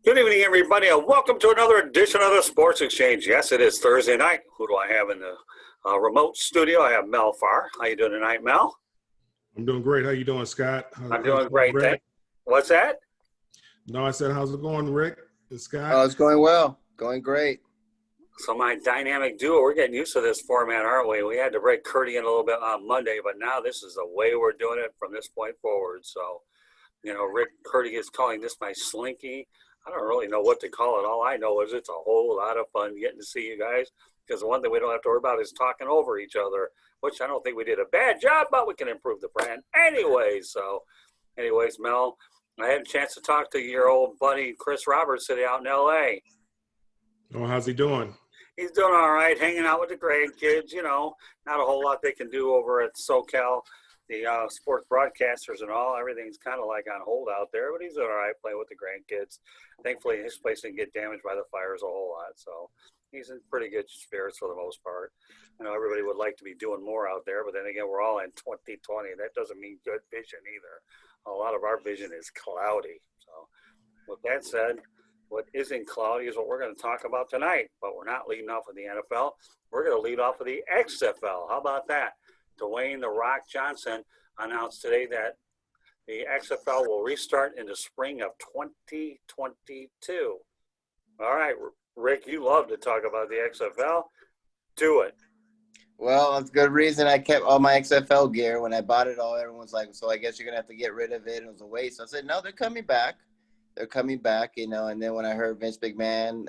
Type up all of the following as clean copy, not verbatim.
Good evening, everybody, and welcome to another edition of the Sports Exchange. Yes, it is Thursday night. Who do I have in the remote studio? I have Mel Farr. How you doing tonight, Mel? I'm doing great. How you doing, Scott? I'm How's doing it going, great. Rick? What's that? No, I said, how's it going, Rick and Scott? Oh, it's going well. Going great. So my dynamic duo, we're getting used to this format, aren't we? We had to break Curti in a little bit on Monday, but now this is the way we're doing it from this point forward. So, Rick Curti is calling this my slinky. I don't really know what to call it. All I know is it's a whole lot of fun getting to see you guys, because the one thing we don't have to worry about is talking over each other, which I don't think we did a bad job, but we can improve the brand anyways, Mel, I had a chance to talk to your old buddy Chris Roberts sitting out in L.A. Oh, how's he doing? He's doing all right, hanging out with the grandkids. Not a whole lot they can do over at SoCal, the sports broadcasters and all. Everything's kind of like on hold out there, but he's doing all right playing with the grandkids. Thankfully, his place didn't get damaged by the fires a whole lot, so he's in pretty good spirits for the most part. I know everybody would like to be doing more out there, but then again, we're all in 2020. That doesn't mean good vision either. A lot of our vision is cloudy. So with that said, what isn't cloudy is what we're going to talk about tonight, but we're not leading off with the NFL. We're going to lead off with the XFL. How about that? Dwayne "The Rock" Johnson announced today that the XFL will restart in the spring of 2022. All right, Rick, you love to talk about the XFL. Do it. Well, it's good reason I kept all my XFL gear. When I bought it all, everyone's like, so I guess you're going to have to get rid of it. It was a waste. I said, no, they're coming back. They're coming back, And then when I heard Vince McMahon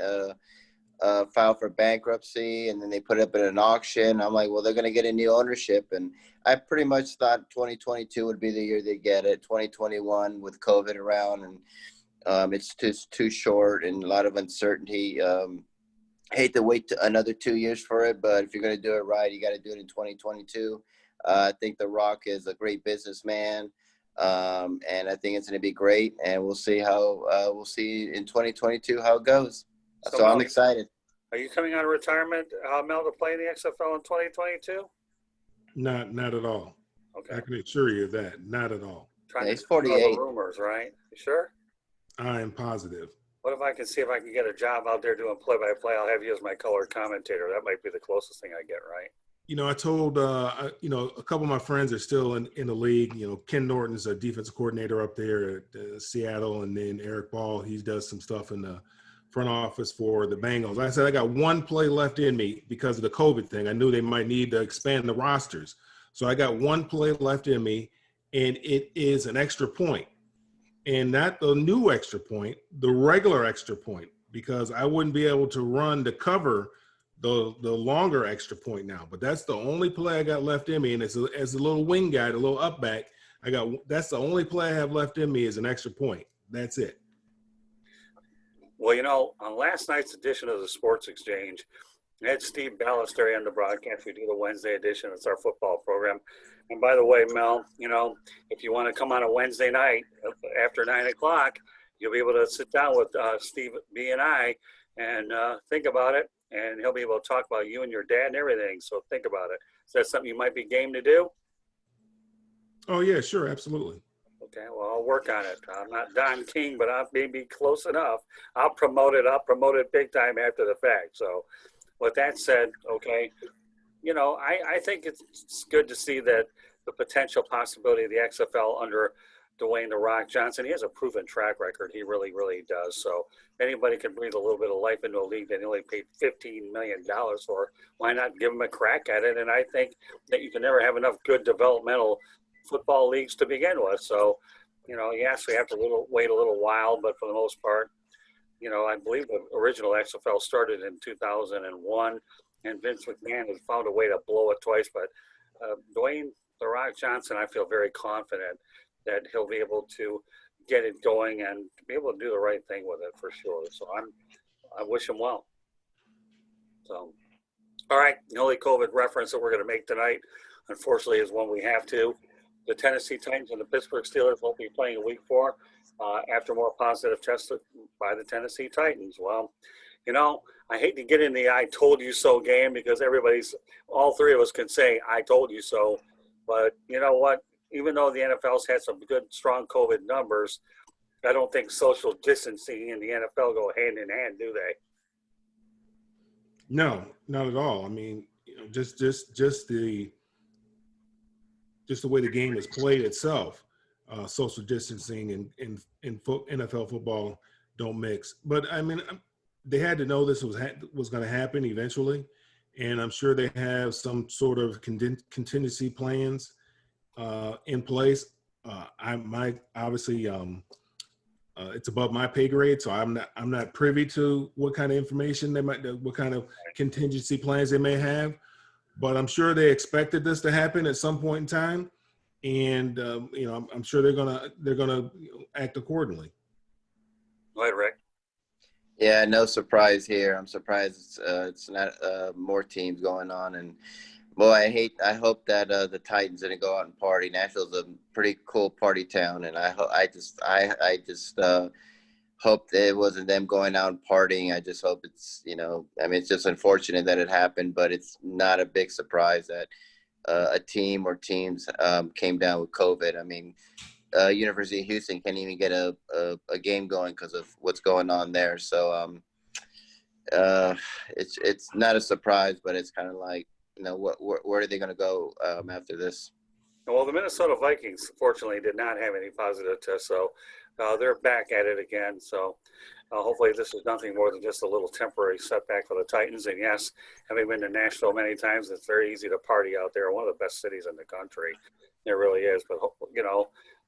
file for bankruptcy, and then they put it up in an auction, I'm like, well, they're going to get a new ownership. And I pretty much thought 2022 would be the year they get it. 2021 with COVID around, and it's just too short and a lot of uncertainty. Hate to wait another 2 years for it, but if you're going to do it right, you got to do it in 2022. I think The Rock is a great businessman. And I think it's going to be great, and we'll see we'll see in 2022 how it goes. So I'm excited. Are you coming out of retirement, Mel, to play in the XFL in 2022? Not at all. Okay. I can assure you of that. Not at all. He's 48. Rumors, right? You sure? I am positive. What if I can see if I can get a job out there doing play-by-play? I'll have you as my color commentator. That might be the closest thing I get, right? I told, a couple of my friends are still in the league. Ken Norton's a defensive coordinator up there at Seattle, and then Eric Ball, he does some stuff in the front office for the Bengals. I said I got one play left in me because of the COVID thing. I knew they might need to expand the rosters. So I got one play left in me, and it is an extra point. And not the new extra point, the regular extra point, because I wouldn't be able to run to cover the longer extra point now. But that's the only play I got left in me, and as a little wing guy, the little up back, that's the only play I have left in me is an extra point. That's it. Well, on last night's edition of the Sports Exchange, we had Steve Ballester on the broadcast. We do the Wednesday edition. It's our football program. And by the way, Mel, if you want to come on a Wednesday night after 9 o'clock, you'll be able to sit down with Steve B and I and think about it. And he'll be able to talk about you and your dad and everything. So think about it. Is that something you might be game to do? Oh, yeah, sure. Absolutely. Okay, well, I'll work on it. I'm not Don King, but I may be close enough. I'll promote it big time after the fact. So with that said, okay, I think it's good to see that the potential possibility of the XFL under Dwayne "The Rock" Johnson. He has a proven track record. He really, really does. So if anybody can breathe a little bit of life into a league that he only paid $15 million for, why not give him a crack at it? And I think that you can never have enough good developmental football leagues to begin with. So, yes, we have to wait a little while, but for the most part, I believe the original XFL started in 2001, and Vince McMahon has found a way to blow it twice. But Dwayne "The Rock" Johnson, I feel very confident that he'll be able to get it going and be able to do the right thing with it for sure. So I wish him well. So, all right, the only COVID reference that we're going to make tonight, unfortunately, is one we have to. The Tennessee Titans and the Pittsburgh Steelers won't be playing in week 4 after more positive tests by the Tennessee Titans. Well, I hate to get in the "I told you so" game because all three of us can say "I told you so." But you know what? Even though the NFL's had some good, strong COVID numbers, I don't think social distancing and the NFL go hand in hand, do they? No, not at all. I mean, just the way the game is played itself, social distancing and NFL football don't mix. But I mean, they had to know this was going to happen eventually, and I'm sure they have some sort of contingency plans in place. I might obviously it's above my pay grade, so I'm not privy to what kind of information what kind of contingency plans they may have. But I'm sure they expected this to happen at some point in time, and I'm sure they're gonna act accordingly. Go ahead, Rick. Yeah, no surprise here. I'm surprised it's not more teams going on. And boy, I hope that the Titans didn't go out and party. Nashville's a pretty cool party town, and I just hope that it wasn't them going out and partying. I just hope it's I mean, it's just unfortunate that it happened, but it's not a big surprise that a team or teams came down with COVID. I mean, University of Houston can't even get a game going because of what's going on there. So it's not a surprise, but it's kind of like, where are they going to go after this? Well, the Minnesota Vikings, fortunately, did not have any positive tests, so they're back at it again. So hopefully this is nothing more than just a little temporary setback for the Titans. And yes, having been to Nashville many times, it's very easy to party out there. One of the best cities in the country. It really is. But,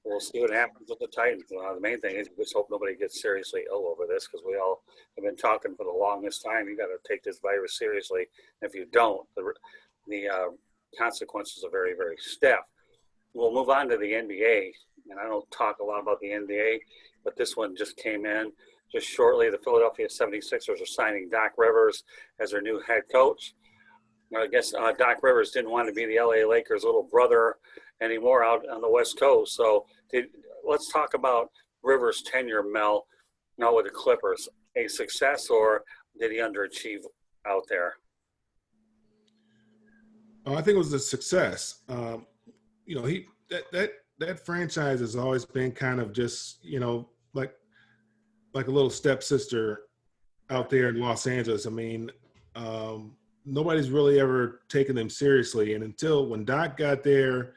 we'll see what happens with the Titans. The main thing is we just hope nobody gets seriously ill over this, because we all have been talking for the longest time. You got to take this virus seriously. If you don't, the consequences are very, very stiff. We'll move on to the NBA, and I don't talk a lot about the NBA, but this one just came in just shortly. The Philadelphia 76ers are signing Doc Rivers as their new head coach. I guess Doc Rivers didn't want to be the LA Lakers' little brother anymore out on the West Coast. So let's talk about Rivers' tenure, Mel, now with the Clippers. A success, or did he underachieve out there? I think it was a success. That franchise has always been kind of just like a little stepsister out there in Los Angeles. I mean, nobody's really ever taken them seriously, and until when Doc got there,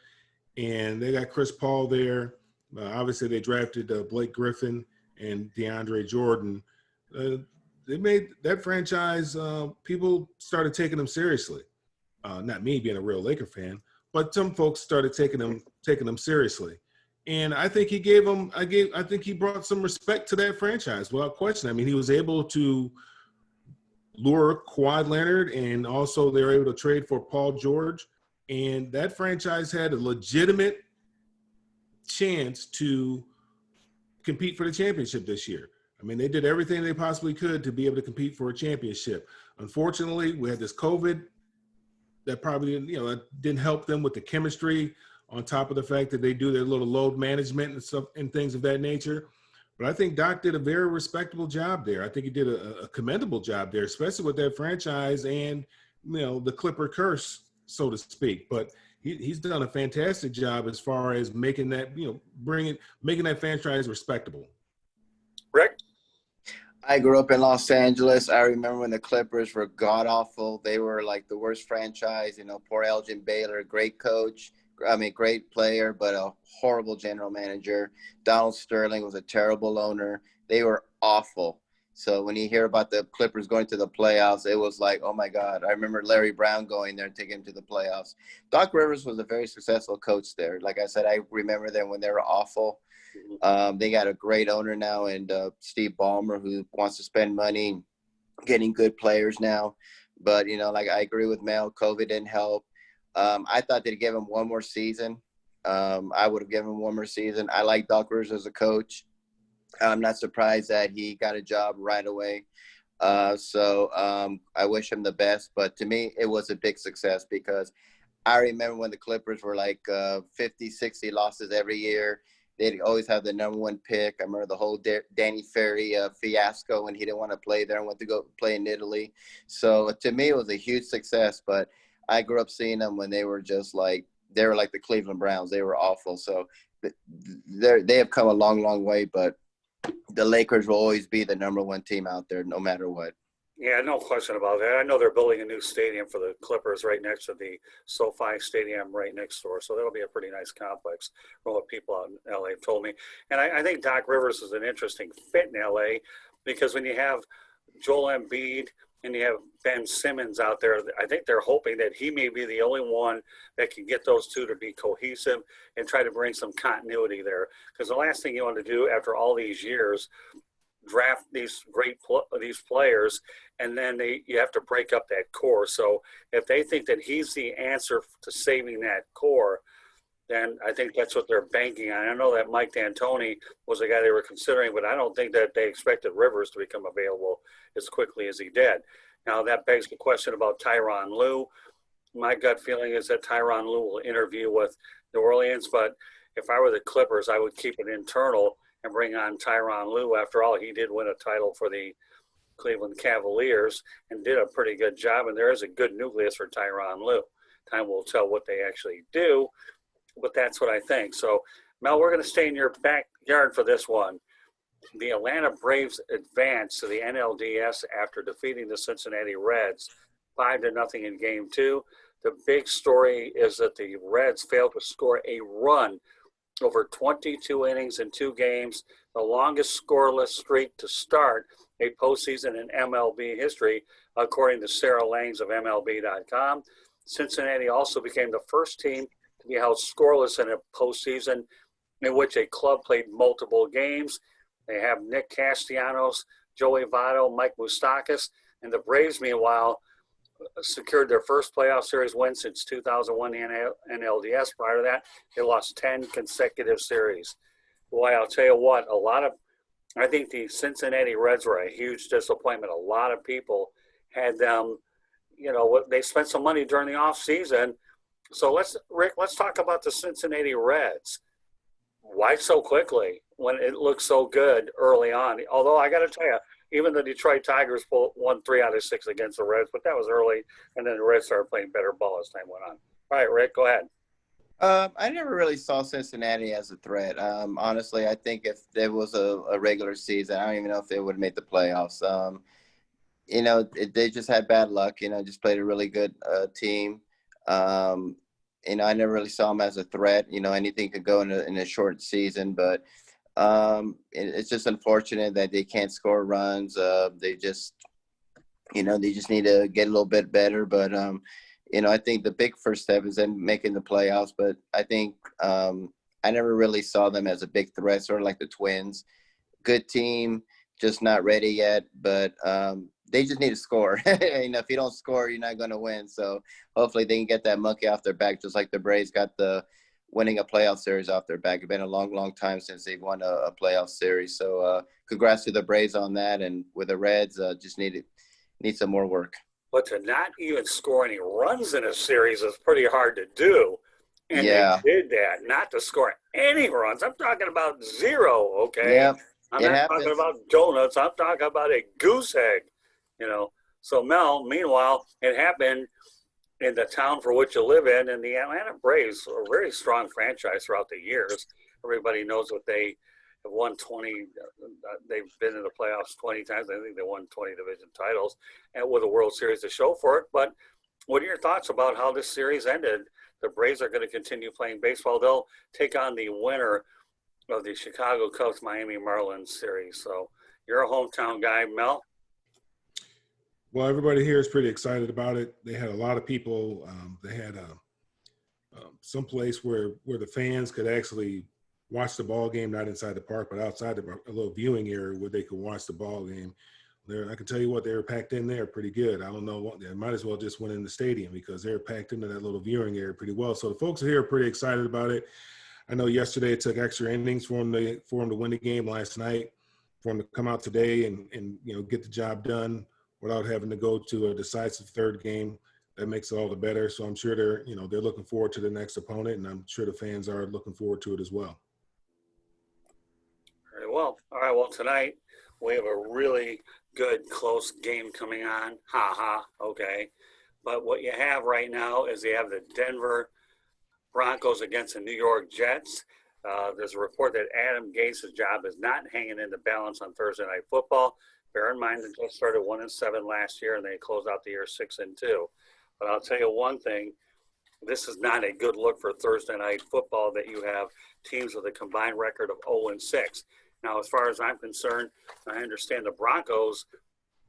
and they got Chris Paul there, obviously they drafted Blake Griffin and DeAndre Jordan. They made that franchise. People started taking them seriously. Not me being a real Laker fan, but some folks started taking them seriously, and I think he gave them. I think he brought some respect to that franchise without question. I mean, he was able to lure Kawhi Leonard, and also they were able to trade for Paul George, and that franchise had a legitimate chance to compete for the championship this year. I mean, they did everything they possibly could to be able to compete for a championship. Unfortunately, we had this COVID that probably didn't help them with the chemistry, on top of the fact that they do their little load management and stuff and things of that nature. But I think Doc did a very respectable job there. I think he did a commendable job there, especially with that franchise and the Clipper curse, so to speak. But he's done a fantastic job as far as making that making that franchise respectable. Rick? I grew up in Los Angeles. I remember when the Clippers were god awful. They were like the worst franchise. Poor Elgin Baylor, great coach. I mean, great player, but a horrible general manager. Donald Sterling was a terrible owner. They were awful. So when you hear about the Clippers going to the playoffs, it was like, oh my God. I remember Larry Brown going there and taking him to the playoffs. Doc Rivers was a very successful coach there. Like I said, I remember them when they were awful. They got a great owner now, and Steve Ballmer, who wants to spend money getting good players now. But, like I agree with Mel, COVID didn't help. I thought they'd give him one more season. I would have given him one more season. I like Doc Rivers as a coach. I'm not surprised that he got a job right away. So I wish him the best. But to me, it was a big success, because I remember when the Clippers were like 50, 60 losses every year. They'd always have the number one pick. I remember the whole Danny Ferry fiasco when he didn't want to play there and went to go play in Italy. So to me, it was a huge success. But I grew up seeing them when they were just like they were like the Cleveland Browns. They were awful. So they have come a long, long way. But the Lakers will always be the number one team out there, no matter what. Yeah, no question about that. I know they're building a new stadium for the Clippers right next to the SoFi Stadium right next door. So that'll be a pretty nice complex from what people out in LA have told me. And I think Doc Rivers is an interesting fit in LA because when you have Joel Embiid and you have Ben Simmons out there, I think they're hoping that he may be the only one that can get those two to be cohesive and try to bring some continuity there. Because the last thing you want to do after all these years, draft these these players, and then you have to break up that core. So if they think that he's the answer to saving that core, then I think that's what they're banking on. I know that Mike D'Antoni was a guy they were considering, but I don't think that they expected Rivers to become available as quickly as he did. Now that begs the question about Tyronn Lue. My gut feeling is that Tyronn Lue will interview with New Orleans, but if I were the Clippers, I would keep it internal and bring on Tyronn Lue. After all, he did win a title for the Cleveland Cavaliers and did a pretty good job, and there is a good nucleus for Tyronn Lue. Time will tell what they actually do, but that's what I think. So, Mel, we're going to stay in your backyard for this one. The Atlanta Braves advanced to the NLDS after defeating the Cincinnati Reds 5-0 in Game 2. The big story is that the Reds failed to score a run over 22 innings in 2 games, the longest scoreless streak to start a postseason in MLB history, according to Sarah Langs of MLB.com. Cincinnati also became the first team to be held scoreless in a postseason in which a club played multiple games. They have Nick Castellanos, Joey Votto, Mike Moustakas, and the Braves, meanwhile, secured their first playoff series win since 2001 NLDS. Prior to that, they lost 10 consecutive series. Boy, I'll tell you what, I think the Cincinnati Reds were a huge disappointment. A lot of people had them, they spent some money during the offseason. So Rick, let's talk about the Cincinnati Reds. Why so quickly when it looked so good early on? Although I got to tell you, even the Detroit Tigers won 3 out of 6 against the Reds, but that was early, and then the Reds started playing better ball as time went on. All right, Rick, go ahead. I never really saw Cincinnati as a threat. Honestly, I think if there was a regular season, I don't even know if they would have made the playoffs. They just had bad luck. Just played a really good team. I never really saw them as a threat. Anything could go in a short season, but it's just unfortunate that they can't score runs. They just need to get a little bit better. But I think the big first step is them making the playoffs. But I think I never really saw them as a big threat, sort of like the Twins. Good team, just not ready yet. But they just need to score. If you don't score, you're not going to win. So hopefully they can get that monkey off their back, just like the Braves got the winning a playoff series off their back. It's been a long, long time since they've won a playoff series. So congrats to the Braves on that. And with the Reds, just need some more work. But to not even score any runs in a series is pretty hard to do. And yeah. They did that, not to score any runs. I'm talking about 0, okay? Yeah, I'm not talking about donuts. I'm talking about a goose egg, So, Mel, meanwhile, it happened in the town for which you live in, and the Atlanta Braves are a very strong franchise throughout the years. Everybody knows what they have won 20. They've been in the playoffs 20 times. I think they won 20 division titles and with a World Series to show for it. But what are your thoughts about how this series ended? The Braves are going to continue playing baseball. They'll take on the winner of the Chicago Cubs Miami Marlins series. So you're a hometown guy, Mel. Well, everybody here is pretty excited about it. They had a lot of people. They had some place where the fans could actually watch the ball game, not inside the park, but outside a little viewing area where they could watch the ball game. I can tell you what, they were packed in there pretty good. I don't know what, they might as well just went in the stadium because they're packed into that little viewing area pretty well. So the folks here are pretty excited about it. I know yesterday it took extra innings for them to win the game last night, for them to come out today and get the job done without having to go to a decisive third game. That makes it all the better. So I'm sure they're looking forward to the next opponent, and I'm sure the fans are looking forward to it as well. Very well. All right. Well, tonight we have a really good close game coming on. Okay. But what you have right now is you have the Denver Broncos against the New York Jets. There's a report that Adam Gase's job is not hanging in the balance on Thursday Night Football. Bear in mind, they just started 1-7 last year, and they closed out the year 6-2. But I'll tell you one thing: this is not a good look for Thursday Night Football. That you have teams with a combined record of 0-6. Now, as far as I'm concerned, I understand the Broncos.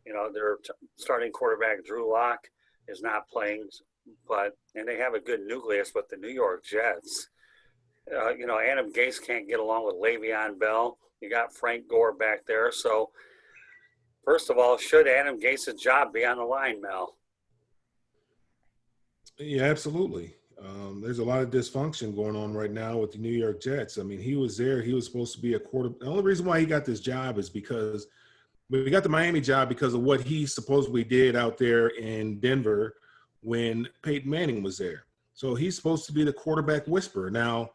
Their starting quarterback Drew Lock is not playing, and they have a good nucleus. But the New York Jets. Adam Gase can't get along with Le'Veon Bell. You got Frank Gore back there. So, first of all, should Adam Gase's job be on the line, Mel? Yeah, absolutely. There's a lot of dysfunction going on right now with the New York Jets. I mean, he was there. He was supposed to be a quarterback. The only reason why he got this job is because we got the Miami job because of what he supposedly did out there in Denver when Peyton Manning was there. So he's supposed to be the quarterback whisperer. Now,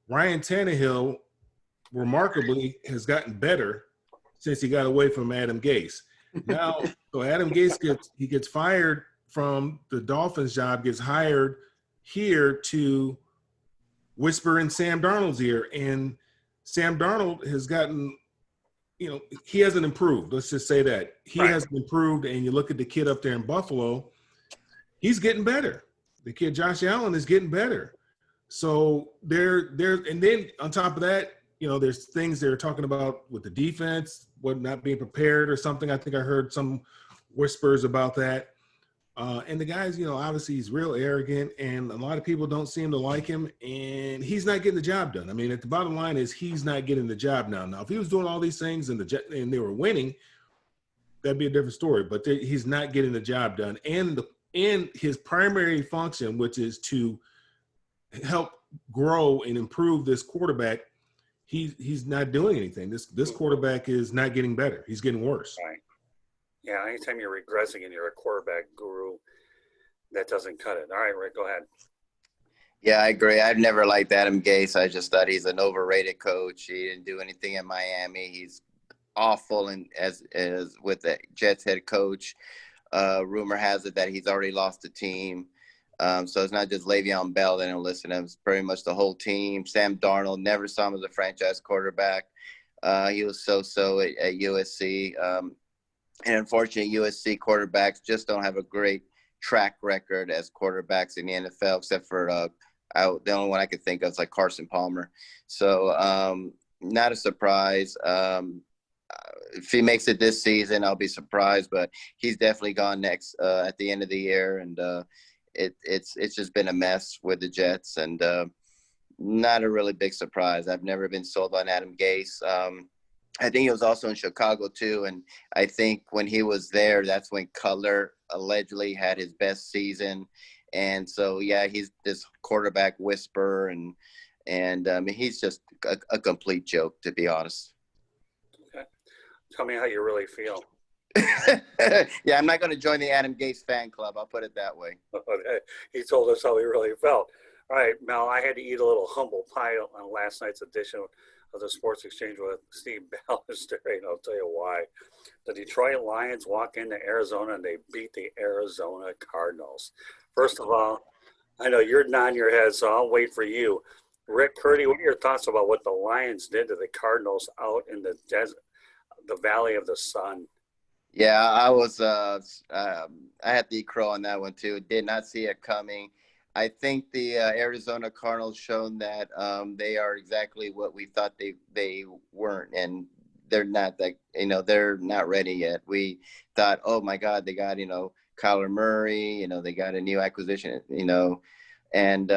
Ryan Tannehill, remarkably, has gotten better since he got away from Adam Gase. Now, so Adam Gase gets fired from the Dolphins job, gets hired here to whisper in Sam Darnold's ear. And Sam Darnold has gotten, he hasn't improved. Let's just say that. He hasn't improved, and you look at the kid up there in Buffalo, he's getting better. The kid Josh Allen is getting better. So and then on top of that, there's things they're talking about with the defense, what not being prepared or something. I think I heard some whispers about that. And the guy's, obviously he's real arrogant, and a lot of people don't seem to like him, and he's not getting the job done. I mean, at the bottom line is he's not getting the job now. Now, if he was doing all these things and they were winning, that'd be a different story. But he's not getting the job done, and his primary function, which is to help grow and improve this quarterback, he's not doing anything. This quarterback is not getting better. He's getting worse. Right. Yeah, anytime you're regressing and you're a quarterback guru, that doesn't cut it. All right, Rick, go ahead. Yeah, I agree. I've never liked Adam Gase. I just thought he's an overrated coach. He didn't do anything in Miami. He's awful as with the Jets head coach. Rumor has it that he's already lost the team. So it's not just Le'Veon Bell that don't listen to him. It's pretty much the whole team. Sam Darnold, never saw him as a franchise quarterback. He was so-so at USC. And unfortunately, USC quarterbacks just don't have a great track record as quarterbacks in the NFL, except for the only one I could think of is like Carson Palmer. So not a surprise. If he makes it this season, I'll be surprised, but he's definitely gone next at the end of the year. And it's just been a mess with the Jets, and not a really big surprise. I've never been sold on Adam Gase. I think he was also in Chicago too, and I think when he was there, that's when Cutler allegedly had his best season. And so, yeah, he's this quarterback whisperer, and he's just a complete joke, to be honest. Okay. Tell me how you really feel. Yeah, I'm not going to join the Adam Gase fan club. I'll put it that way. He told us how he really felt. All right, Mel, I had to eat a little humble pie on last night's edition of the Sports Exchange with Steve Ballister, and I'll tell you why. The Detroit Lions walk into Arizona, and they beat the Arizona Cardinals. First of all, I know you're nodding your head, so I'll wait for you. Rick, Curti, what are your thoughts about what the Lions did to the Cardinals out in the desert, the Valley of the Sun? Yeah, I was I had to eat crow on that one too. Did not see it coming. I think the Arizona Cardinals shown that they are exactly what we thought they weren't, and they're not that, they're not ready yet. We thought, oh my God, they got, Kyler Murray, they got a new acquisition, and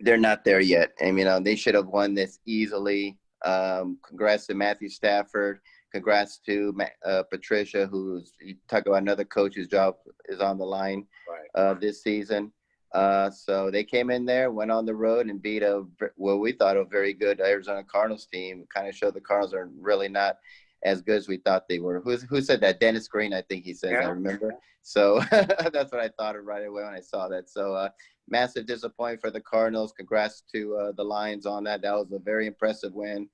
they're not there yet. And, they should have won this easily. Congrats to Matthew Stafford. Congrats to Patricia, you talk about another coach whose job is on the line this season. So they came in there, went on the road, and beat what we thought a very good Arizona Cardinals team. Kind of showed the Cardinals are really not as good as we thought they were. Who said that? Dennis Green, I think he said. Yeah. I remember. So that's what I thought of right away when I saw that. So massive disappointment for the Cardinals. Congrats to the Lions on that. That was a very impressive win.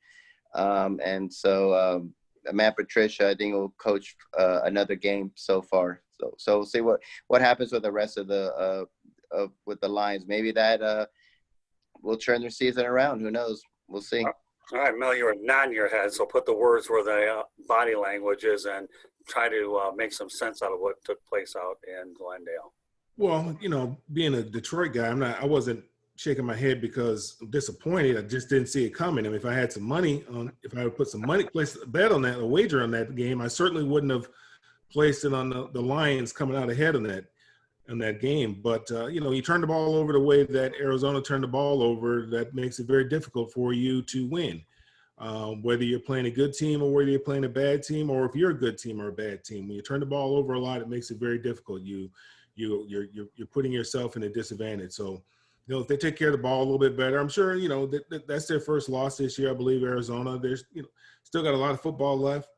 And so Matt Patricia, I think, will coach another game so far. So we'll see what happens with the rest of with the Lions. Maybe that will turn their season around. Who knows? we'll see. All right, Mel, you're nodding your head, so put the words where the body language is and try to make some sense out of what took place out in Glendale. Well, being a Detroit guy, I wasn't shaking my head because I'm disappointed. I just didn't see it coming. I mean, if I had some money if I would put some money, place a bet on that, a wager on that game, I certainly wouldn't have placed it on the Lions coming out ahead in that game. But, you turn the ball over the way that Arizona turned the ball over, that makes it very difficult for you to win. Whether you're playing a good team or whether you're playing a bad team, or if you're a good team or a bad team, when you turn the ball over a lot, it makes it very difficult. You're putting yourself in a disadvantage. So, if they take care of the ball a little bit better, I'm sure, that's their first loss this year, I believe, Arizona. There's, still got a lot of football left.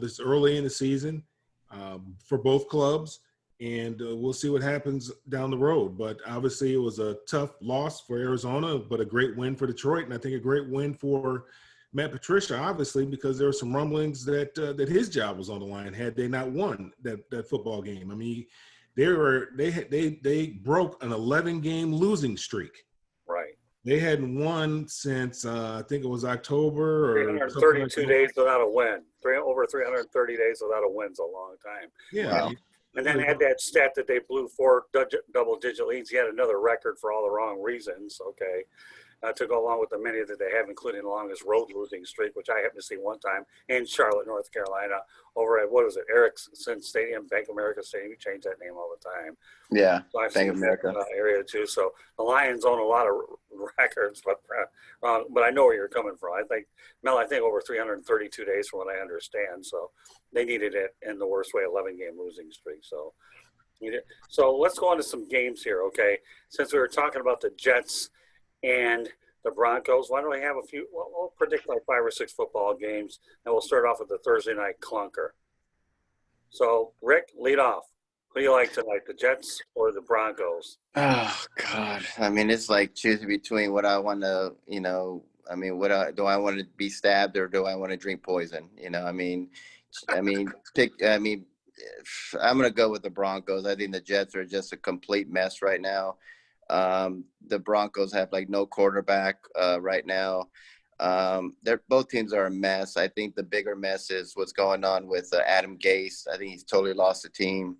This early in the season for both clubs, and we'll see what happens down the road. But obviously it was a tough loss for Arizona, but a great win for Detroit, and I think a great win for Matt Patricia, obviously, because there were some rumblings that his job was on the line had they not won that football game. I mean, they broke an 11-game losing streak. Right. They hadn't won since I think it was October or 332 days without a win. Over 330 days without a win's a long time. Yeah. Wow. And then add that stat that they blew 4 double-digit leads. He had another record for all the wrong reasons. Okay. To go along with the many that they have, including the longest road losing streak, which I happened to see one time in Charlotte, North Carolina, over at, what is it, Ericsson Stadium, Bank of America Stadium. You change that name all the time. Yeah, So I've Bank seen of America. area too. So the Lions own a lot of records, but I know where you're coming from. I think, Mel, over 332 days from what I understand. So they needed it in the worst way, 11-game losing streak. So let's go on to some games here, okay? Since we were talking about the Jets and the Broncos, why don't we have a few, we'll predict like 5 or 6 football games, and we'll start off with the Thursday night clunker. So, Rick, lead off. Who do you like tonight, the Jets or the Broncos? Oh, God. I mean, it's like choosing between what I want to, do I want to be stabbed or do I want to drink poison? I'm going to go with the Broncos. I think the Jets are just a complete mess right now. The Broncos have like no quarterback right now. Both teams are a mess. I think the bigger mess is what's going on with Adam Gase. I think he's totally lost the team.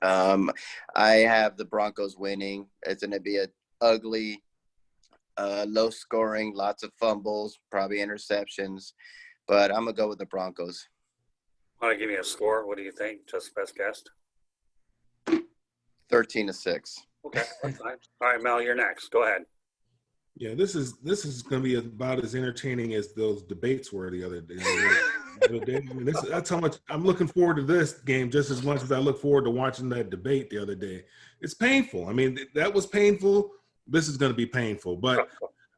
I have the Broncos winning. It's going to be an ugly, low scoring, lots of fumbles, probably interceptions, but I'm going to go with the Broncos. Want to give me a score? What do you think? Just best guess? 13-6. Okay, that's fine. All right, Mel, you're next. Go ahead. Yeah, this is going to be about as entertaining as those debates were the other day. That's how much I'm looking forward to this game just as much as I look forward to watching that debate the other day. It's painful. I mean, that was painful. This is going to be painful. But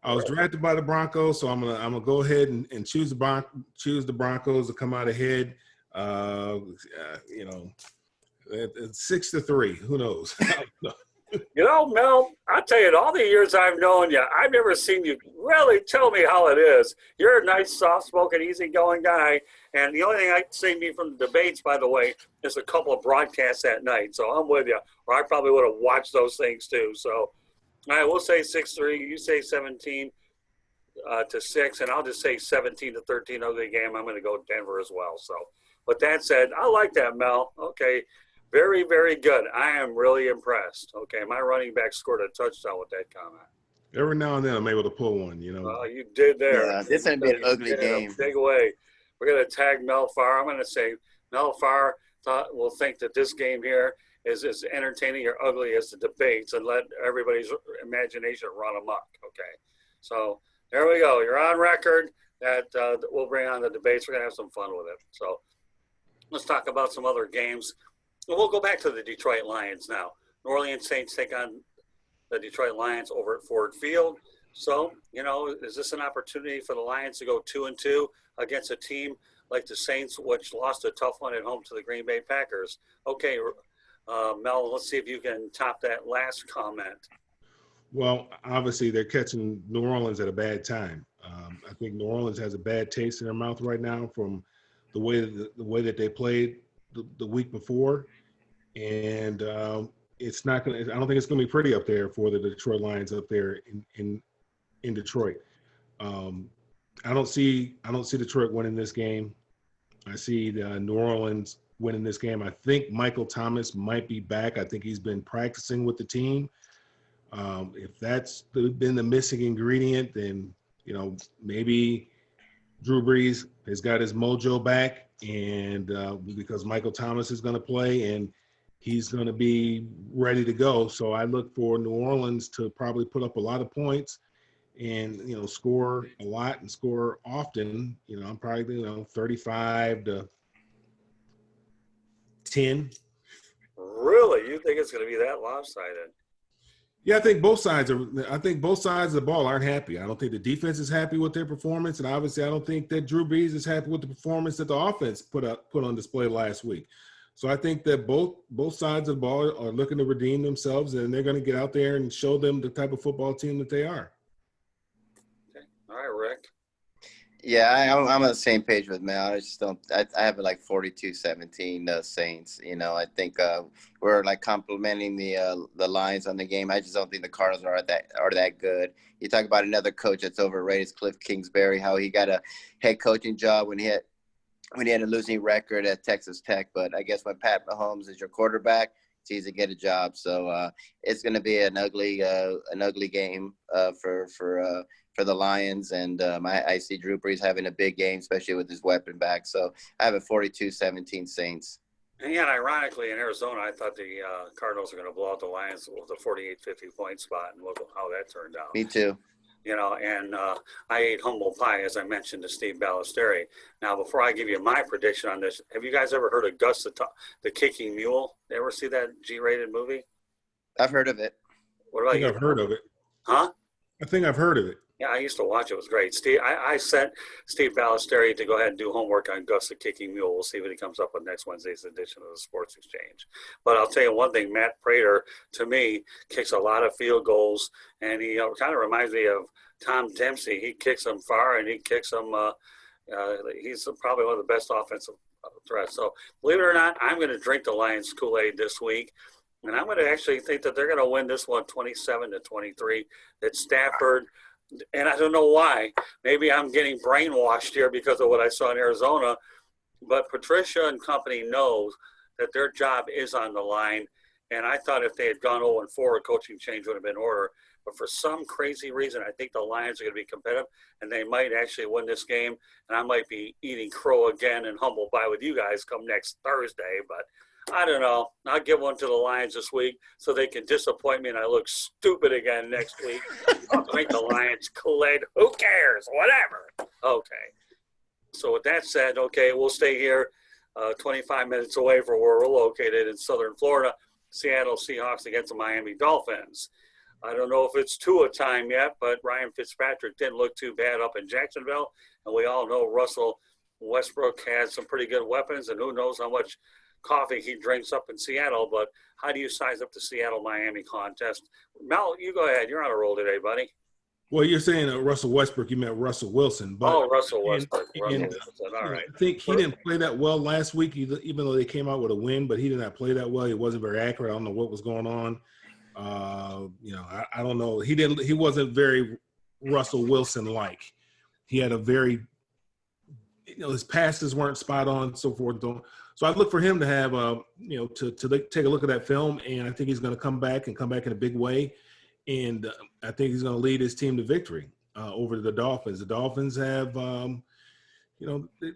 I was drafted by the Broncos, so I'm gonna go ahead and choose the Broncos to come out ahead. It's 6-3. Who knows? Mel, I'll tell you, all the years I've known you, I've never seen you really tell me how it is. You're a nice, soft-spoken, easygoing guy, and the only thing I've seen me from the debates, by the way, is a couple of broadcasts at night. So I'm with you, or I probably would have watched those things too. So, all right, we'll say 6-3. You say 17-6, and I'll just say 17-13 ugly game. I'm going to go Denver as well. So, with that said, I like that, Mel. Okay. Very, very good. I am really impressed. Okay, my running back scored a touchdown with that comment. Every now and then I'm able to pull one, Oh, you did there. Yeah, this is going to be an ugly game. Big way. We're going to tag Mel Farr. I'm going to say Mel Farr will think that this game here is as entertaining or ugly as the debates and let everybody's imagination run amok. Okay, so there we go. You're on record that we'll bring on the debates. We're going to have some fun with it. So let's talk about some other games. We'll go back to the Detroit Lions now. New Orleans Saints take on the Detroit Lions over at Ford Field. So, is this an opportunity for the Lions to go 2-2 against a team like the Saints, which lost a tough one at home to the Green Bay Packers? Okay, Mel, let's see if you can top that last comment. Well, obviously they're catching New Orleans at a bad time. I think New Orleans has a bad taste in their mouth right now from the way that they played the week before, and it's not going. I don't think it's going to be pretty up there for the Detroit Lions up there in Detroit. I don't see Detroit winning this game. I see New Orleans winning this game. I think Michael Thomas might be back. I think he's been practicing with the team. If that's been the missing ingredient, then maybe Drew Brees has got his mojo back, and because Michael Thomas is going to play and he's going to be ready to go. So I look for New Orleans to probably put up a lot of points and score a lot and score often. I'm probably 35-10. Really, you think it's going to be that lopsided? Yeah, I think both sides of the ball aren't happy. I don't think the defense is happy with their performance, and obviously I don't think that Drew Brees is happy with the performance that the offense put on display last week. So I think that both sides of the ball are looking to redeem themselves, and they're going to get out there and show them the type of football team that they are. Okay. All right, Rick. Yeah, I'm on the same page with Mel. I just don't. I have it like 42-17 Saints. I think we're like complimenting the Lions on the game. I just don't think the Cardinals are that good. You talk about another coach that's overrated, is Cliff Kingsbury. How he got a head coaching job when he had a losing record at Texas Tech. But I guess when Pat Mahomes is your quarterback, it's easy to get a job. So it's going to be an ugly game for the Lions, and I see Drew Brees having a big game, especially with his weapon back. So I have a 42-17 Saints. And yet, ironically, in Arizona, I thought the Cardinals were going to blow out the Lions with a 48-50 point spot, and look how that turned out. Me too. And I ate humble pie, as I mentioned to Steve Ballesteri. Now, before I give you my prediction on this, have you guys ever heard of Gus the Kicking Mule? You ever see that G-rated movie? I've heard of it. What about you? I've heard of it. Huh? I think I've heard of it. Yeah, I used to watch it. It was great. Steve, I sent Steve Ballesteri to go ahead and do homework on Gus the Kicking Mule. We'll see what he comes up with next Wednesday's edition of the Sports Exchange. But I'll tell you one thing, Matt Prater, to me, kicks a lot of field goals, and he kind of reminds me of Tom Dempsey. He kicks them far, and he kicks them he's probably one of the best offensive threats. So believe it or not, I'm going to drink the Lions Kool-Aid this week. And I'm going to actually think that they're going to win this one 27-23. That Stafford, and I don't know why. Maybe I'm getting brainwashed here because of what I saw in Arizona. But Patricia and company knows that their job is on the line. And I thought if they had gone 0-4, a coaching change would have been in order. But for some crazy reason, I think the Lions are going to be competitive, and they might actually win this game. And I might be eating crow again and humble pie with you guys come next Thursday. But I don't know. I'll give one to the Lions this week so they can disappoint me and I look stupid again next week. I'll drink the Lions Kool-Aid. Who cares? Whatever. Okay. So with that said, okay, we'll stay here 25 minutes away from where we're located in southern Florida. Seattle Seahawks against the Miami Dolphins. I don't know if it's Tua time yet, but Ryan Fitzpatrick didn't look too bad up in Jacksonville. And we all know Russell Westbrook has some pretty good weapons, and who knows how much coffee he drinks up in Seattle. But how do you size up the Seattle-Miami contest? Mel, you go ahead. You're on a roll today, buddy. Well, you're saying Russell Westbrook. You meant Russell Wilson. But, Russell Westbrook. And, all right. I think he didn't play that well last week, even though they came out with a win, but he did not play that well. He wasn't very accurate. I don't know what was going on. I don't know. He wasn't very Russell Wilson-like. He had a very, his passes weren't spot on, so forth. So I look for him to have, to take a look at that film, and I think he's going to come back in a big way. And I think he's going to lead his team to victory over the Dolphins. The Dolphins have,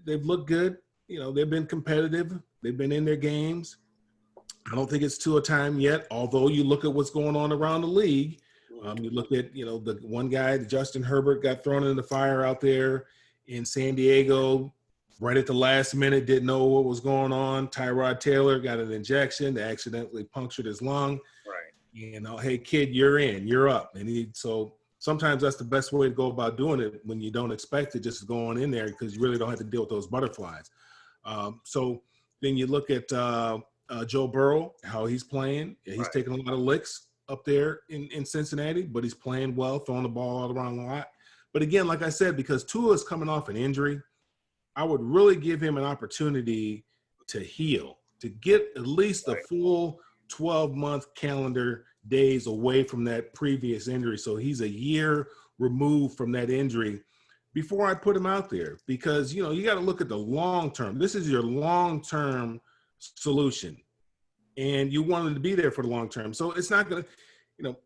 they've looked good. They've been competitive. They've been in their games. I don't think it's to a time yet, although you look at what's going on around the league. You look at, the one guy, Justin Herbert, got thrown in the fire out there in San Diego right at the last minute, didn't know what was going on. Tyrod Taylor got an injection that accidentally punctured his lung. Right. Hey, kid, you're up. And so sometimes that's the best way to go about doing it when you don't expect it, just going in there because you really don't have to deal with those butterflies. So then you look at Joe Burrow, how he's playing. He's right. taking a lot of licks up there in Cincinnati, but he's playing well, throwing the ball all around a lot. But again, like I said, because Tua is coming off an injury, I would really give him an opportunity to heal, to get at least a full 12-month calendar days away from that previous injury. So he's a year removed from that injury. before I put him out there, because, you know, you got to look at the long term. This is your long term solution, and you want him to be there for the long term. So it's not going to, you know,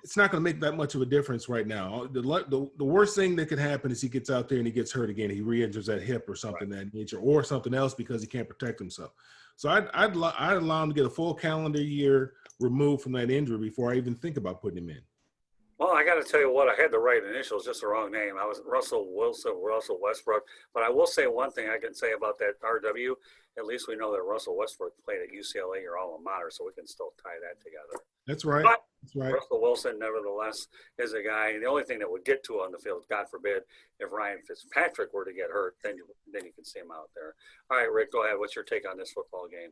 it's not going to make that much of a difference right now. The worst thing that could happen is he gets out there and he gets hurt again. He re-injures that hip or something that nature, or something else because he can't protect himself. So I'd allow him to get a full calendar year removed from that injury before I even think about putting him in. Well, I got to tell you what, I had the right initials, just the wrong name. I was Russell Westbrook. But I will say one thing I can say about that RW. At least we know that Russell Westbrook played at UCLA, your alma mater, so we can still tie that together. That's right. But That's right. Russell Wilson, nevertheless, is a guy. And the only thing that would get to on the field, God forbid, if Ryan Fitzpatrick were to get hurt, then you can see him out there. All right, Rick, go ahead. What's your take on this football game?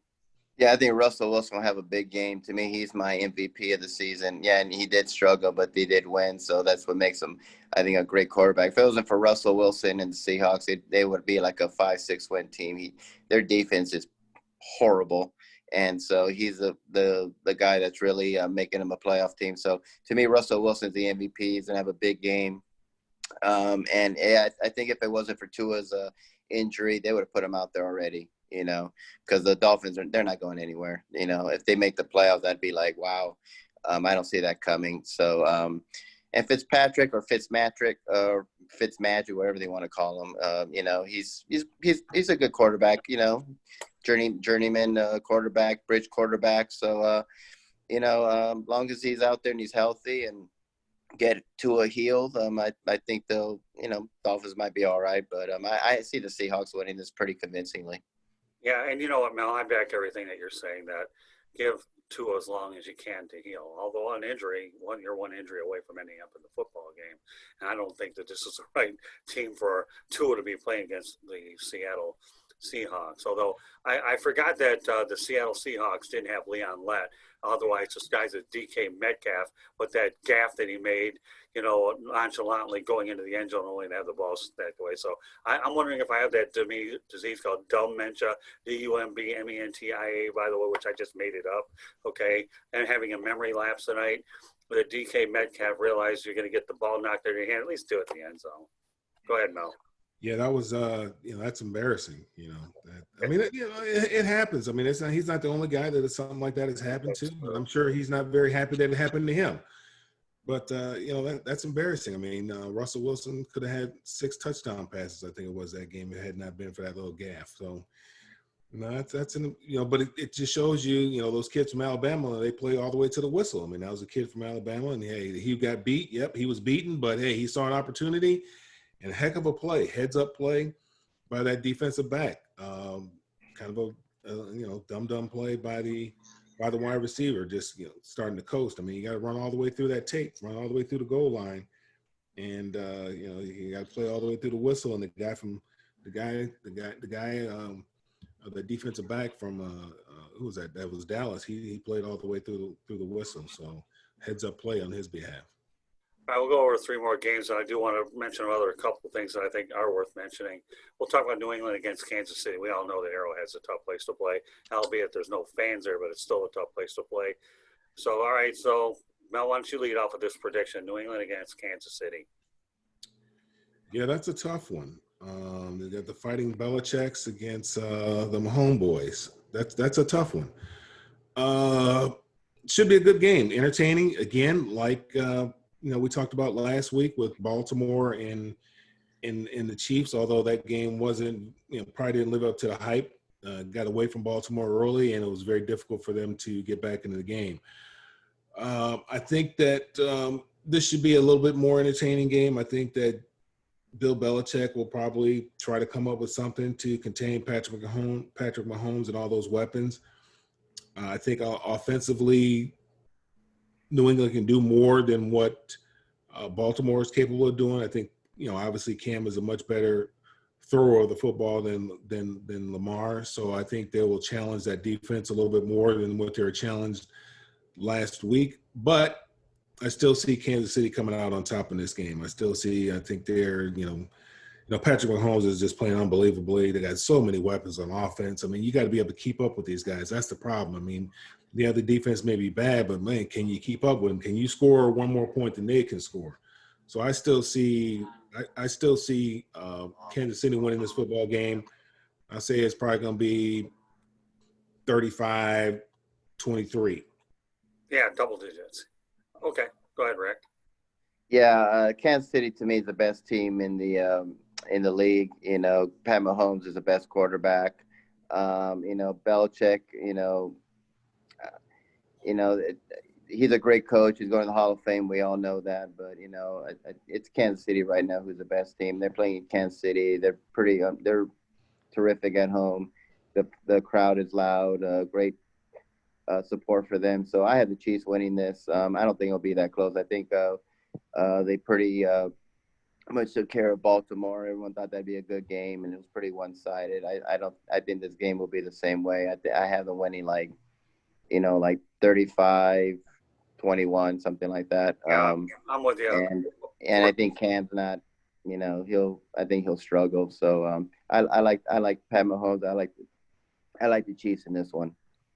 Yeah, I think Russell Wilson will have a big game. To me, he's my MVP of the season. Yeah, and he did struggle, but they did win, so that's what makes him, I think, a great quarterback. If it wasn't for Russell Wilson and the Seahawks, they would be like a 5-6 win team. Their defense is horrible, and so he's the guy that's really making him a playoff team. So to me, Russell Wilson's the MVP. He's gonna have a big game, and yeah, I think if it wasn't for Tua's injury, they would have put him out there already. You know, because the Dolphins they're not going anywhere. You know, if they make the playoffs, I'd be like, wow, I don't see that coming. So, and Fitzpatrick or Fitzmagic, whatever they want to call him, you know, he's a good quarterback. You know, journeyman quarterback, bridge quarterback. So, you know, long as he's out there and he's healthy and get to a healed, I think they'll, you know, Dolphins might be all right. But I see the Seahawks winning this pretty convincingly. Yeah, and you know what, Mel, I back everything that you're saying, that give Tua as long as you can to heal. Although on injury, you're one injury away from ending up in the football game. And I don't think that this is the right team for Tua to be playing against the Seattle Seahawks. Although I forgot that the Seattle Seahawks didn't have Leon Lett. Otherwise, this guy's a DK Metcalf with that gaff that he made, you know, nonchalantly going into the end zone only to have the ball stacked away. So I'm wondering if I have that disease called dementia, DUMBMENTIA, by the way, which I just made it up, okay, and having a memory lapse tonight. With a DK Metcalf realized you're going to get the ball knocked out of your hand, at least do it in the end zone. Go ahead, Mel. Yeah, that was, you know, that's embarrassing. You know, I mean, you know, it happens. I mean, he's not the only guy that something like that has happened to. But I'm sure he's not very happy that it happened to him. But you know, that's embarrassing. I mean, Russell Wilson could have had 6 touchdown passes. I think it was that game. It had not been for that little gaffe. So, you know, that's you know, but it just shows you, you know, those kids from Alabama, they play all the way to the whistle. I mean, that was a kid from Alabama, and hey, he got beat. Yep, he was beaten, but hey, he saw an opportunity. And a heck of a play, heads-up play by that defensive back. Kind of a you know, dumb play by the wide receiver, just, you know, starting to coast. I mean, you got to run all the way through that tape, run all the way through the goal line, and you know, you got to play all the way through the whistle. And the defensive back from who was that? That was Dallas. He played all the way through the whistle. So heads-up play on his behalf. All right, we'll go over 3 more games, and I do want to mention a couple of things that I think are worth mentioning. We'll talk about New England against Kansas City. We all know that Arrowhead's a tough place to play, albeit there's no fans there, but it's still a tough place to play. So, all right, so Mel, why don't you lead off with this prediction, New England against Kansas City? Yeah, that's a tough one. They got the Fighting Belichicks against the Mahomes boys. That's a tough one. Should be a good game, entertaining. Again, like you know, we talked about last week with Baltimore and the Chiefs. Although that game wasn't, you know, probably didn't live up to the hype. Got away from Baltimore early, and it was very difficult for them to get back into the game. I think that this should be a little bit more entertaining game. I think that Bill Belichick will probably try to come up with something to contain Patrick Mahomes and all those weapons. I think offensively, New England can do more than what Baltimore is capable of doing. I think, you know, obviously Cam is a much better thrower of the football than Lamar. So I think they will challenge that defense a little bit more than what they were challenged last week. But I still see Kansas City coming out on top in this game. I think they're, you know, Patrick Mahomes is just playing unbelievably. They got so many weapons on offense. I mean, you got to be able to keep up with these guys. That's the problem. I mean, yeah, the defense may be bad, but man, can you keep up with them? Can you score one more point than they can score? So I still see I still see Kansas City winning this football game. I say it's probably going to be 35-23. Yeah, double digits. Okay, go ahead, Rick. Yeah, Kansas City to me is the best team in the league. Pat Mahomes is the best quarterback. Belichick. You know, he's a great coach. He's going to the Hall of Fame. We all know that. But it's Kansas City right now who's the best team. They're playing in Kansas City. They're pretty. They're terrific at home. The crowd is loud. Great support for them. So I have the Chiefs winning this. I don't think it'll be that close. I think they pretty much took care of Baltimore. Everyone thought that'd be a good game, and it was pretty one-sided. I think this game will be the same way. I have them winning like 35-21, something like that. Yeah, I'm with you. And I think Cam's not. I think he'll struggle. So I like Pat Mahomes. I like the Chiefs in this one.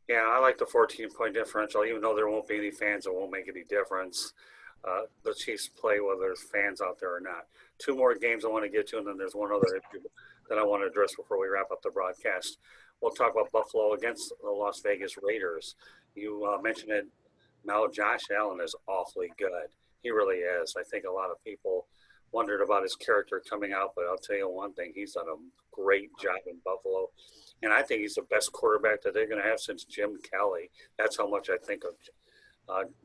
Yeah, I like the 14-point differential. Even though there won't be any fans, it won't make any difference. The Chiefs play whether there's fans out there or not. Two more games I want to get to, and then there's one other issue that I want to address before we wrap up the broadcast. We'll talk about Buffalo against the Las Vegas Raiders. You mentioned it, Mel. Josh Allen is awfully good. He really is. I think a lot of people wondered about his character coming out, but I'll tell you one thing, he's done a great job in Buffalo. And I think he's the best quarterback that they're going to have since Jim Kelly. That's how much I think of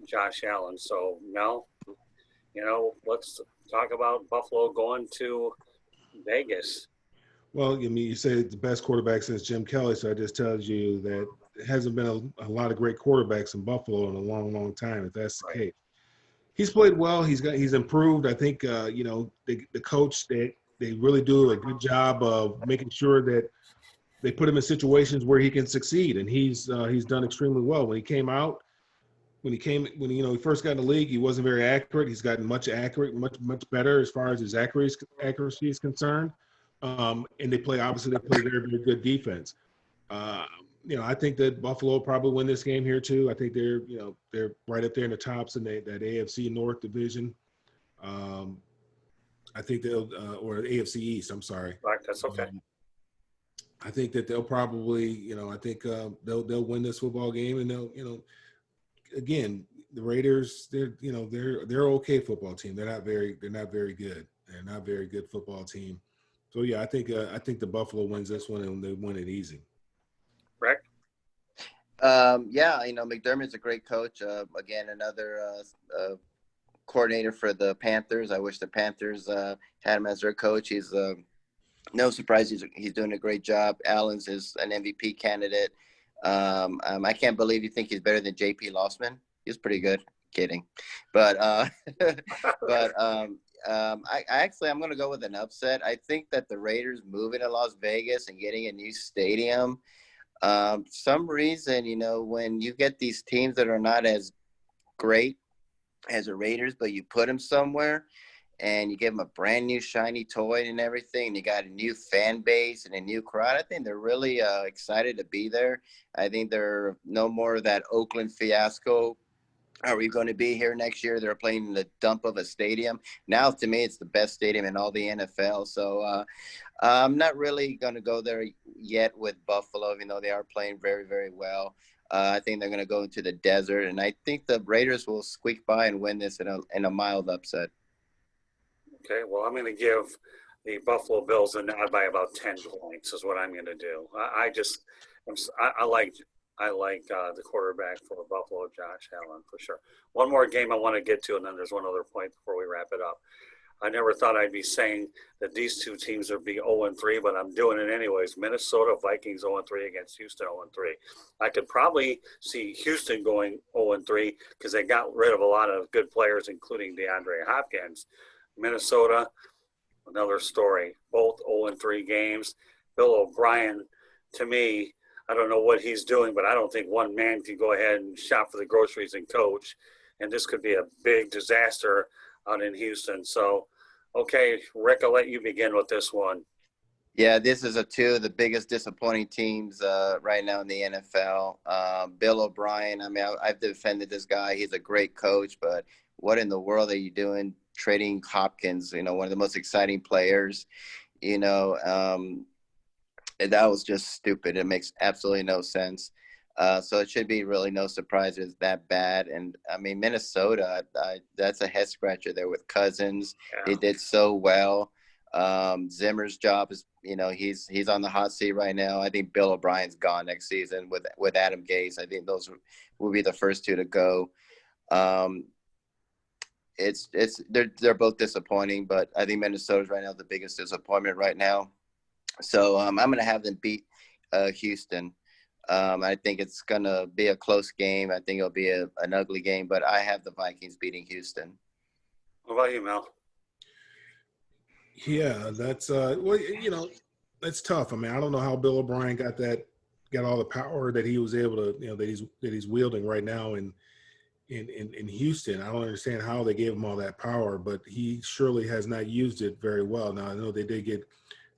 Josh Allen. So, Mel, let's talk about Buffalo going to Vegas. Well, I mean, you say it's the best quarterback since Jim Kelly, so I just tells you that it hasn't been a lot of great quarterbacks in Buffalo in a long, long time, if that's the case. He's played well. He's improved. I think, the coach, they really do a good job of making sure that they put him in situations where he can succeed, and he's done extremely well. When he first got in the league, he wasn't very accurate. He's gotten much better as far as his accuracy is concerned. And they play very, very good defense. I think that Buffalo will probably win this game here too. I think they're right up there in the tops in that AFC North division. I think they'll or AFC East. I'm sorry. Right, that's okay. I think that they'll probably, they'll win this football game, and they'll, again, the Raiders, they're okay football team. They're not very good. They're not a very good football team. So yeah, I think the Buffalo wins this one, and they win it easy. Rick? McDermott's a great coach. Again, another coordinator for the Panthers. I wish the Panthers had him as their coach. He's no surprise he's doing a great job. Allen's is an MVP candidate. I can't believe you think he's better than JP Lossman. He's pretty good. Kidding. But I'm going to go with an upset. I think that the Raiders moving to Las Vegas and getting a new stadium, some reason, when you get these teams that are not as great as the Raiders, but you put them somewhere and you give them a brand new shiny toy and everything, and you got a new fan base and a new crowd, I think they're really excited to be there. I think they're no more of that Oakland fiasco. Are we going to be here next year? They're playing in the dump of a stadium. Now, to me, it's the best stadium in all the NFL. So I'm not really going to go there yet with Buffalo, even though they are playing very, very well. I think they're going to go into the desert, and I think the Raiders will squeak by and win this in a mild upset. Okay, well, I'm going to give the Buffalo Bills a nod by about 10 points is what I'm going to do. I like the quarterback for Buffalo, Josh Allen, for sure. One more game I want to get to, and then there's one other point before we wrap it up. I never thought I'd be saying that these two teams would be 0-3, but I'm doing it anyways. Minnesota Vikings 0-3 against Houston 0-3. I could probably see Houston going 0-3 because they got rid of a lot of good players, including DeAndre Hopkins. Minnesota, another story. Both 0-3 games. Bill O'Brien, to me, I don't know what he's doing, but I don't think one man can go ahead and shop for the groceries and coach. And this could be a big disaster out in Houston. So, okay, Rick, I'll let you begin with this one. Yeah, this is two of the biggest disappointing teams right now in the NFL. Bill O'Brien, I mean, I've defended this guy. He's a great coach, but what in the world are you doing trading Hopkins, one of the most exciting players, and that was just stupid. It makes absolutely no sense. So it should be really no surprise it's that bad. And I mean, Minnesota, that's a head scratcher there with Cousins. Yeah. They did so well. Zimmer's job is, he's on the hot seat right now. I think Bill O'Brien's gone next season with Adam Gase. I think those will be the first two to go. They're both disappointing, but I think Minnesota's right now the biggest disappointment right now. So I'm going to have them beat Houston. I think it's going to be a close game. I think it'll be an ugly game, but I have the Vikings beating Houston. What about you, Mel? Yeah, that's that's tough. I mean, I don't know how Bill O'Brien got all the power that he was able to, that he's wielding right now in Houston. I don't understand how they gave him all that power, but he surely has not used it very well. Now, I know they did get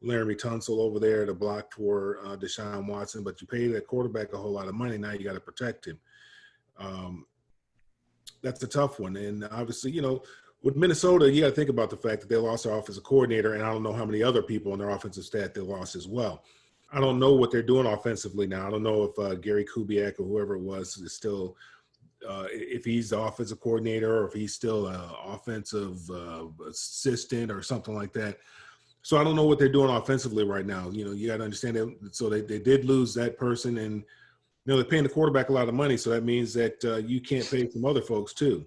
Laramie Tunsil over there to block for Deshaun Watson, but you pay that quarterback a whole lot of money. Now you got to protect him. That's a tough one. And obviously, with Minnesota, you got to think about the fact that they lost their offensive coordinator, and I don't know how many other people on their offensive staff they lost as well. I don't know what they're doing offensively now. I don't know if Gary Kubiak or whoever it was is still if he's the offensive coordinator or if he's still an offensive assistant or something like that. So I don't know what they're doing offensively right now. You got to understand that. So they did lose that person, and they're paying the quarterback a lot of money. So that means that you can't pay some other folks too.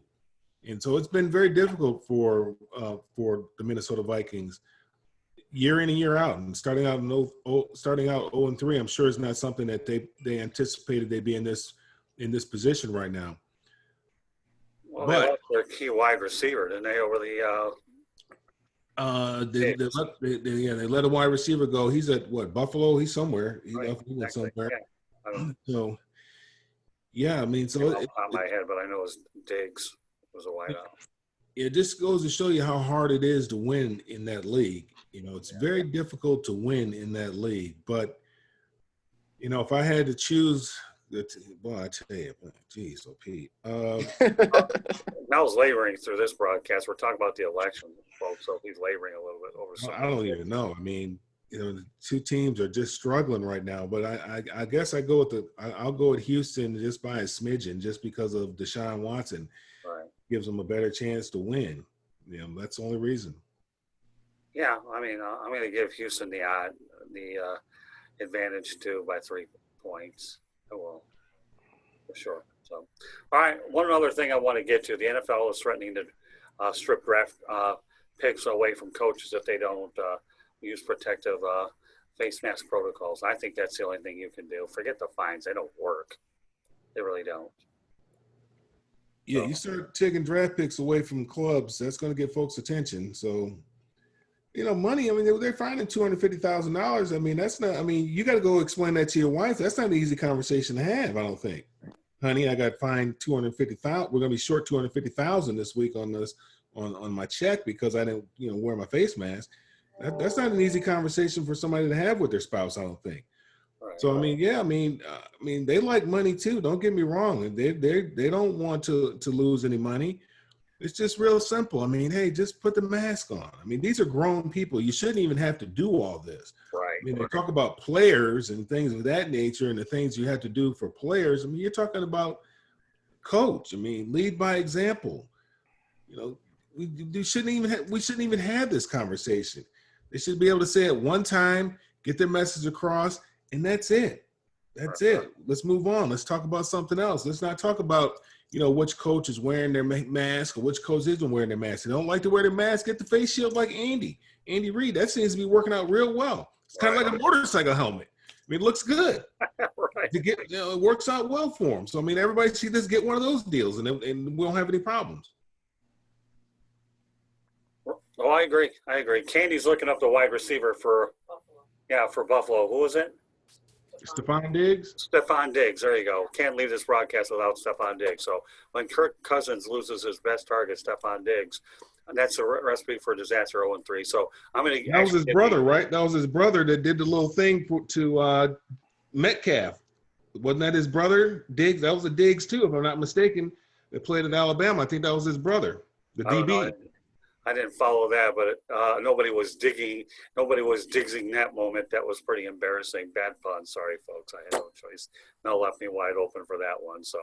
And so it's been very difficult for the Minnesota Vikings year in and year out. And starting out 0-3, I'm sure it's not something that they anticipated they'd be in this position right now. Well, they lost their key wide receiver, didn't they, over the they let a wide receiver go. He's at Buffalo? He's somewhere. He went somewhere. Yeah. So yeah, I mean, so off my head, but I know it was Diggs was a wideout. It just goes to show you how hard it is to win in that league. It's very difficult to win in that league. But if I had to choose, I tell you, geez, Pete. Mel's laboring through this broadcast. We're talking about the election, folks, so he's laboring a little bit over something. I don't even know. I mean, the two teams are just struggling right now. But I guess I'll go with Houston just by a smidgen, just because of Deshaun Watson. Right. Gives them a better chance to win. That's the only reason. Yeah, I mean, I'm going to give Houston the advantage too by 3 points. Oh, well, for sure. So, all right. One other thing I want to get to: the NFL is threatening to strip draft picks away from coaches if they don't use protective face mask protocols. I think that's the only thing you can do. Forget the fines; they don't work. They really don't. Yeah, you start taking draft picks away from clubs, that's going to get folks' attention. So, money. I mean, they're finding $250,000. I mean, that's not. I mean, you got to go explain that to your wife. That's not an easy conversation to have. I don't think, honey. I got fined $250,000. We're going to be short $250,000 this week on this on my check because I didn't, wear my face mask. That's not an easy conversation for somebody to have with their spouse. I don't think. So I mean, they like money too. Don't get me wrong. They don't want to lose any money. It's just real simple. I mean, hey, just put the mask on. I mean, these are grown people. You shouldn't even have to do all this. Right. I mean, they talk about players and things of that nature and the things you have to do for players. I mean, you're talking about coach. I mean, lead by example. We shouldn't even have this conversation. They should be able to say it one time, get their message across, and that's it. That's it. Let's move on. Let's talk about something else. Let's not talk about, which coach is wearing their mask or which coach isn't wearing their mask. They don't like to wear their mask. Get the face shield like Andy Reid. That seems to be working out real well. It's kind of like a motorcycle helmet. I mean, it looks good. Right. It works out well for them. So, I mean, everybody should just get one of those deals and we don't have any problems. Oh, I agree. Candy's looking up the wide receiver for Buffalo. Who was it? Stephon Diggs? Stephon Diggs. There you go. Can't leave this broadcast without Stephon Diggs. So when Kirk Cousins loses his best target, Stephon Diggs, that's a recipe for disaster 0-3. So I'm going to – That was his brother, right? That was his brother that did the little thing to Metcalf. Wasn't that his brother, Diggs? That was a Diggs too, if I'm not mistaken, that played at Alabama. I think that was his brother, the DB. I didn't follow that, but nobody was digging that moment. That was pretty embarrassing. Bad fun. Sorry, folks. I had no choice. Mel left me wide open for that one. So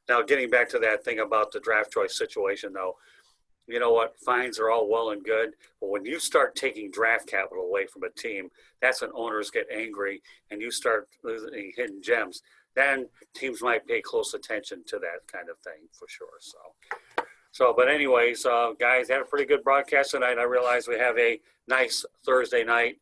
now getting back to that thing about the draft choice situation, though, you know what? Fines are all well and good, but when you start taking draft capital away from a team, that's when owners get angry and you start losing hidden gems. Then teams might pay close attention to that kind of thing for sure. But anyways, guys, had a pretty good broadcast tonight. I realize we have a nice Thursday night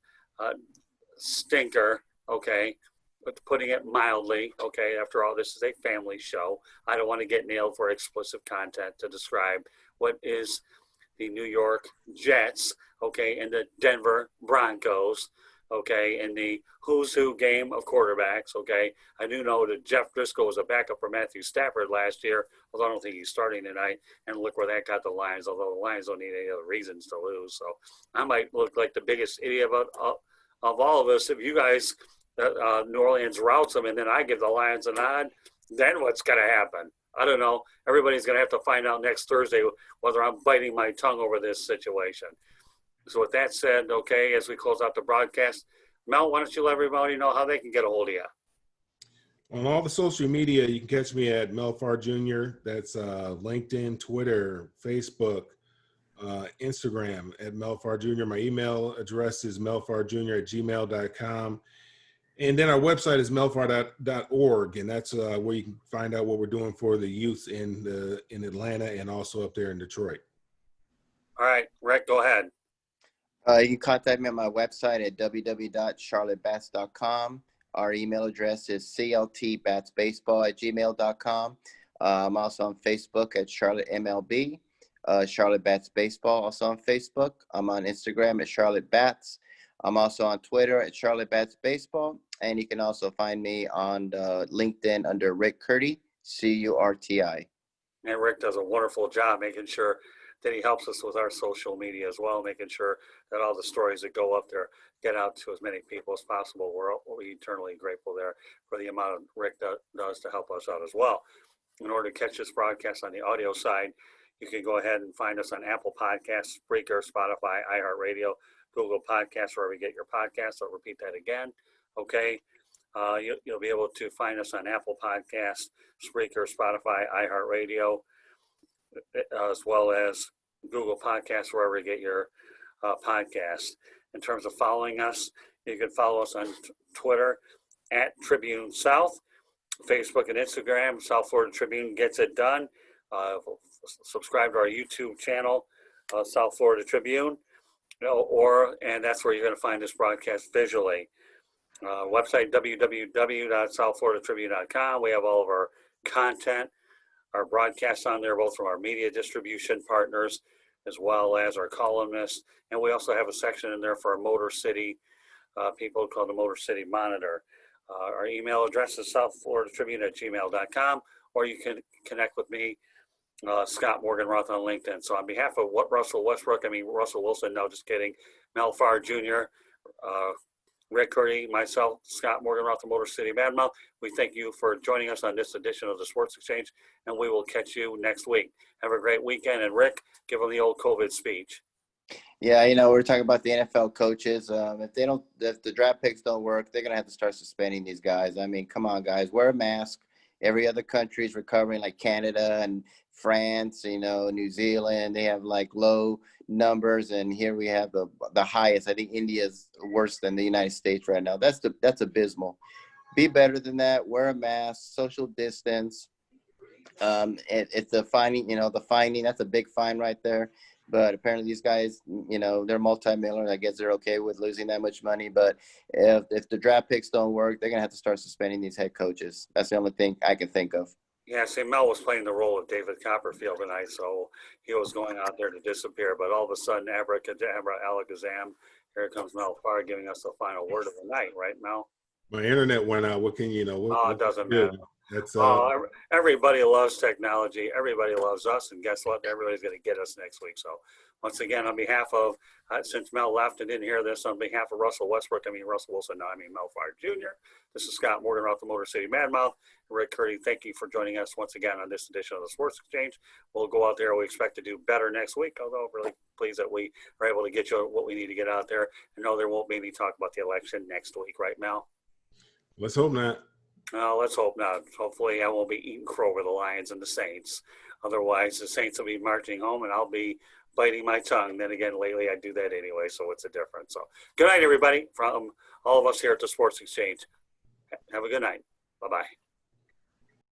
stinker, okay, but putting it mildly, okay. After all, this is a family show. I don't want to get nailed for explicit content to describe what is the New York Jets, okay, and the Denver Broncos, okay, in the who's who game of quarterbacks, okay. I do know that Jeff Driscoll was a backup for Matthew Stafford last year, although I don't think he's starting tonight, and look where that got the Lions, although the Lions don't need any other reasons to lose. So I might look like the biggest idiot of all of us if you guys, New Orleans routes them, and then I give the Lions a nod. Then what's going to happen? I don't know. Everybody's going to have to find out next Thursday whether I'm biting my tongue over this situation. So with that said, okay, as we close out the broadcast, Mel, why don't you let everybody know how they can get a hold of you? On all the social media, you can catch me at Mel Farr Jr. That's LinkedIn, Twitter, Facebook, Instagram at Mel Farr Jr. My email address is melfarjr@gmail.com. And then our website is melfar.org, and that's where you can find out what we're doing for the youth in Atlanta and also up there in Detroit. All right, Rick, go ahead. You can contact me on my website at www.charlottebats.com. Our email address is cltbatsbaseball@gmail.com. I'm also on Facebook at Charlotte MLB, Charlotte Bats Baseball, also on Facebook. I'm on Instagram at Charlotte Bats. I'm also on Twitter at Charlotte Bats Baseball. And you can also find me on LinkedIn under Rick Curti, Curti. And Rick does a wonderful job making sure that he helps us with our social media as well, making sure that all the stories that go up there get out to as many people as possible. We're eternally grateful there for the amount Rick does to help us out as well. In order to catch this broadcast on the audio side, you can go ahead and find us on Apple Podcasts, Spreaker, Spotify, iHeartRadio, Google Podcasts, wherever you get your podcasts. I'll repeat that again. Okay. You'll be able to find us on Apple Podcasts, Spreaker, Spotify, iHeartRadio, as well as Google Podcasts, wherever you get your podcasts. In terms of following us, you can follow us on Twitter at Tribune South, Facebook and Instagram, South Florida Tribune Gets It Done. Subscribe to our YouTube channel, South Florida Tribune, and that's where you're going to find this broadcast visually. Website www.southfloridatribune.com. We have all of our content, our broadcasts on there, both from our media distribution partners as well as our columnists. And we also have a section in there for our Motor City people called the Motor City Monitor. Our email address is southfloridatribune@gmail.com, or you can connect with me, Scott Morganroth, on LinkedIn. So on behalf of Russell Wilson, no, just kidding, Mel Farr Jr., Rick Curti, myself, Scott Morganroth, the Motor City Badmouth, we thank you for joining us on this edition of the Sports Exchange, and we will catch you next week. Have a great weekend. And Rick, give them the old COVID speech. Yeah, we're talking about the NFL coaches. If the draft picks don't work, they're going to have to start suspending these guys. I mean, come on, guys, wear a mask. Every other country is recovering, like Canada and France, New Zealand. They have like low numbers, and here we have the highest. I think India is worse than the United States right now. That's abysmal. Be better than that. Wear a mask, social distance. It's the fining, the fining. That's a big fine right there. But apparently these guys, they're multi-millionaires. I guess they're okay with losing that much money. But if the draft picks don't work, they're going to have to start suspending these head coaches. That's the only thing I can think of. Yeah, see, Mel was playing the role of David Copperfield tonight, so he was going out there to disappear. But all of a sudden, abracadabra, alakazam, here comes Mel Farr giving us the final word of the night, right, Mel? My internet went out. What can it doesn't matter. That's everybody loves technology. Everybody loves us, and guess what? Everybody's going to get us next week. So once again, on behalf of, since Mel left and didn't hear this, on behalf of Russell Wilson, no, I mean Mel Farr Jr., this is Scott Morgan off the Motor City Madmouth. Rick Curti, thank you for joining us once again on this edition of the Sports Exchange. We'll go out there. We expect to do better next week, although really pleased that we are able to get you what we need to get out there. And no, there won't be any talk about the election next week, right, Mel? Let's hope not. Let's hope not. Hopefully I won't be eating crow with the Lions and the Saints. Otherwise, the Saints will be marching home and I'll be biting my tongue. Then again, lately I do that anyway, so what's the difference? So good night, everybody, from all of us here at the Sports Exchange. Have a good night. Bye-bye.